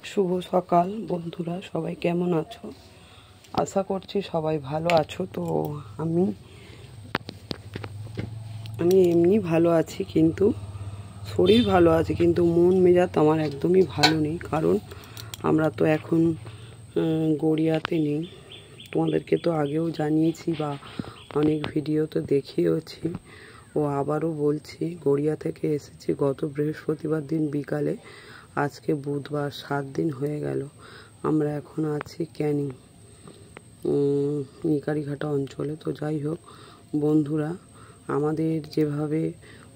শুভ সকাল বন্ধুরা, সবাই কেমন আছো? আশা করছি সবাই ভালো আছো। তো আমি এমনি ভালো আছি, কিন্তু শরীর ভালো আছে, কিন্তু মন মেজাজ আমার একদমই ভালো নেই। কারণ আমরা তো এখন গড়িয়াতে নেই। তোমাদেরকে তো আগেও জানিয়েছি বা অনেক ভিডিও তো দেখিয়েওছি, ও আবারও বলছি, গড়িয়া থেকে এসেছি গত বৃহস্পতিবার দিন বিকালে। আজকে বুধবার, 7 দিন হয়ে গেল। আমরা এখন আছি ক্যানিং, নিকারিঘাটা অঞ্চলে। তো যাই হোক বন্ধুরা, আমাদের যেভাবে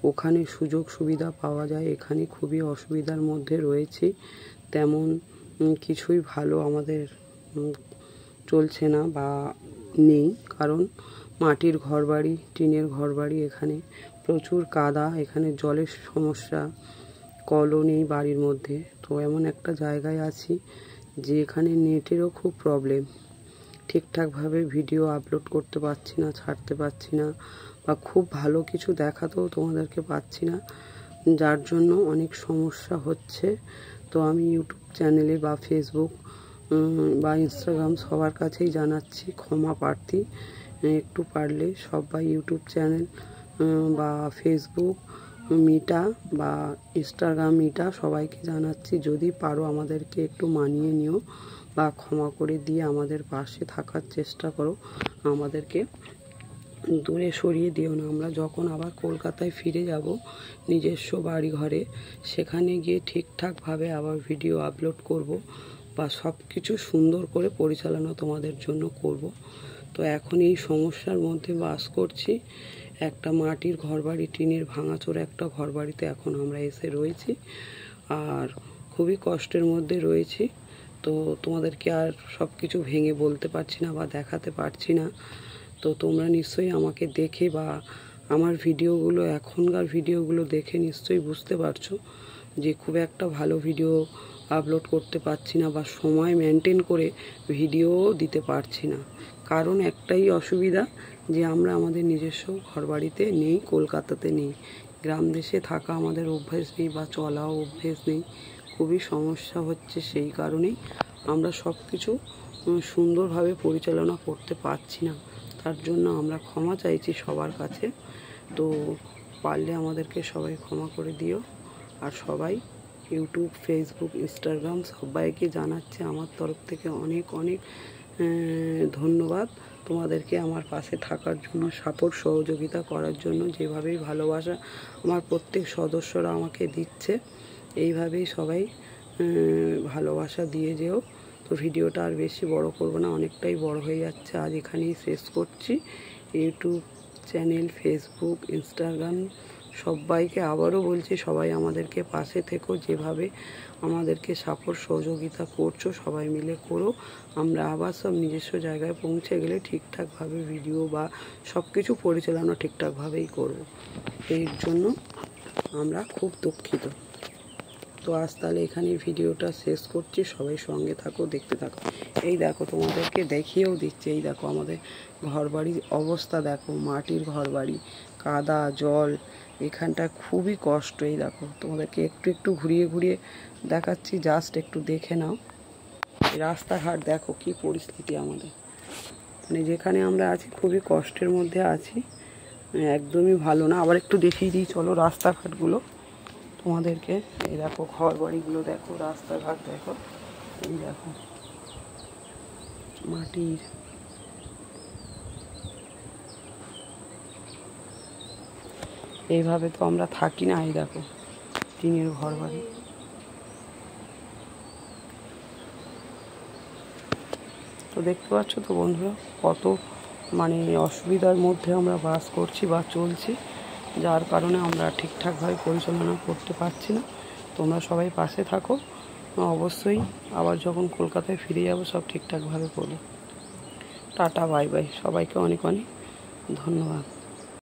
ওখানে সুযোগ সুবিধা পাওয়া যায়, এখানে খুবই অসুবিধার মধ্যে রয়েছি। তেমন কিছুই ভালো আমাদের চলছে না বা নেই। কারণ মাটির ঘরবাড়ি, টিনের ঘরবাড়ি, এখানে প্রচুর কাদা, এখানে জলের সমস্যা, কলও নেই বাড়ির মধ্যে। তো এমন একটা জায়গায় আছি যে এখানে নেটেরও খুব প্রবলেম। ঠিকঠাকভাবে ভিডিও আপলোড করতে পারছি না, ছাড়তে পারছি না, বা খুব ভালো কিছু দেখাতেও তোমাদেরকে পাচ্ছি না, যার জন্য অনেক সমস্যা হচ্ছে। তো আমি ইউটিউব চ্যানেলে বা ফেসবুক বা ইনস্টাগ্রাম সবার কাছেই জানাচ্ছি ক্ষমা প্রার্থী। একটু পারলে সবাই ইউটিউব চ্যানেল বা ফেসবুক মিটা বা ইনস্টাগ্রাম মিটা সবাইকে জানাচ্ছি, যদি পারো আমাদেরকে একটু মানিয়ে নিও বা ক্ষমা করে দিয়ে আমাদের পাশে থাকার চেষ্টা করো। আমাদেরকে দূরে সরিয়ে দিও না। আমরা যখন আবার কলকাতায় ফিরে যাব নিজস্ব বাড়ি ঘরে, সেখানে গিয়ে ঠিকঠাকভাবে আবার ভিডিও আপলোড করব বা সব কিছু সুন্দর করে পরিচালনা তোমাদের জন্য করব। তো এখন এই সমস্যার মধ্যে বাস করছি। একটা মাটির ঘরবাড়ি, টিনের ভাঙাচোরা একটা ঘরবাড়িতে এখন আমরা এসে রয়েছি, আর খুবই কষ্টের মধ্যে রয়েছি। তো তোমাদেরকে আর সব কিছু ভেঙে বলতে পারছি না বা দেখাতে পারছি না। তো তোমরা নিশ্চয়ই আমাকে দেখে বা আমার ভিডিওগুলো, এখনকার ভিডিওগুলো দেখে নিশ্চয়ই বুঝতে পারছো যে খুব একটা ভালো ভিডিও আপলোড করতে পারছি না বা সময় মেনটেন করে ভিডিও দিতে পারছি না। কারণ একটাই অসুবিধা, যে আমরা আমাদের নিজস্ব ঘরবাড়িতে নেই, কলকাতাতে নেই। গ্রাম দেশে থাকা আমাদের অভ্যেস নেই বা চলাও অভ্যেস নেই। খুবই সমস্যা হচ্ছে, সেই কারণেই আমরা সব কিছু সুন্দরভাবে পরিচালনা করতে পারছি না। তার জন্য আমরা ক্ষমা চাইছি সবার কাছে। তো পারলে আমাদেরকে সবাই ক্ষমা করে দিও। আর সবাই ইউটিউব, ফেসবুক, ইনস্টাগ্রাম সবাইকে জানাচ্ছে আমার তরফ থেকে অনেক অনেক ধন্যবাদ তোমাদেরকে আমার পাশে থাকার জন্য, সাপোর্ট সহযোগিতা করার জন্য। যেভাবেই ভালোবাসা আমার প্রত্যেক সদস্যরা আমাকে দিচ্ছে, এইভাবেই সবাই ভালোবাসা দিয়ে যেও। তো ভিডিওটা আর বেশি বড় করব না, অনেকটাই বড় হয়ে যাচ্ছে। আজ এখানেই শেষ করছি। ইউটিউব চ্যানেল, ফেসবুক, ইনস্টাগ্রাম সবাইকে আবারও বলছি, সবাই আমাদেরকে পাশে থেকো। যেভাবে আমাদেরকে সাপোর্ট সহযোগিতা করছো সবাই মিলে করো। আমরা আবার সব নিজস্ব জায়গায় পৌঁছে গেলে ঠিকঠাকভাবে ভিডিও বা সব কিছু পরিচালনা ঠিকঠাকভাবেই করব। এর জন্য আমরা খুব দুঃখিত। তো আজ তাহলে এখানে ভিডিওটা শেষ করছি। সবাই সঙ্গে থাকো, দেখতে থাকো। এই দেখো, তোমাদেরকে দেখিয়েও দিচ্ছি। এই দেখো আমাদের ঘরবাড়ির অবস্থা দেখো, মাটির ঘরবাড়ি, কাদা, জল, এখানটা খুবই কষ্ট। এই দেখো, তোমাদেরকে একটু একটু ঘুরিয়ে ঘুরিয়ে দেখাচ্ছি, জাস্ট একটু দেখে নাও। রাস্তাঘাট দেখো কি পরিস্থিতি আমাদের, মানে যেখানে আমরা আছি খুবই কষ্টের মধ্যে আছি, একদমই ভালো না। আবার একটু দেখিয়ে দিই চলো রাস্তাঘাটগুলো তোমাদেরকে। এই দেখো ঘর বাড়িগুলো দেখো, রাস্তাঘাট দেখো, এই দেখো মাটির। এইভাবে তো আমরা থাকি না। এই দেখো টিনের ঘর বাড়ি। তো দেখতে পাচ্ছ তো বন্ধুরা, কত মানে অসুবিধার মধ্যে আমরা বাস করছি বা চলছি, যার কারণে আমরা ঠিকঠাকভাবে পরিচালনা করতে পারছি না। তোমরা সবাই পাশে থাকো। অবশ্যই আবার যখন কলকাতায় ফিরে যাব সব ঠিকঠাকভাবে করবো। টাটা, বাই বাই, সবাইকে অনেক অনেক ধন্যবাদ।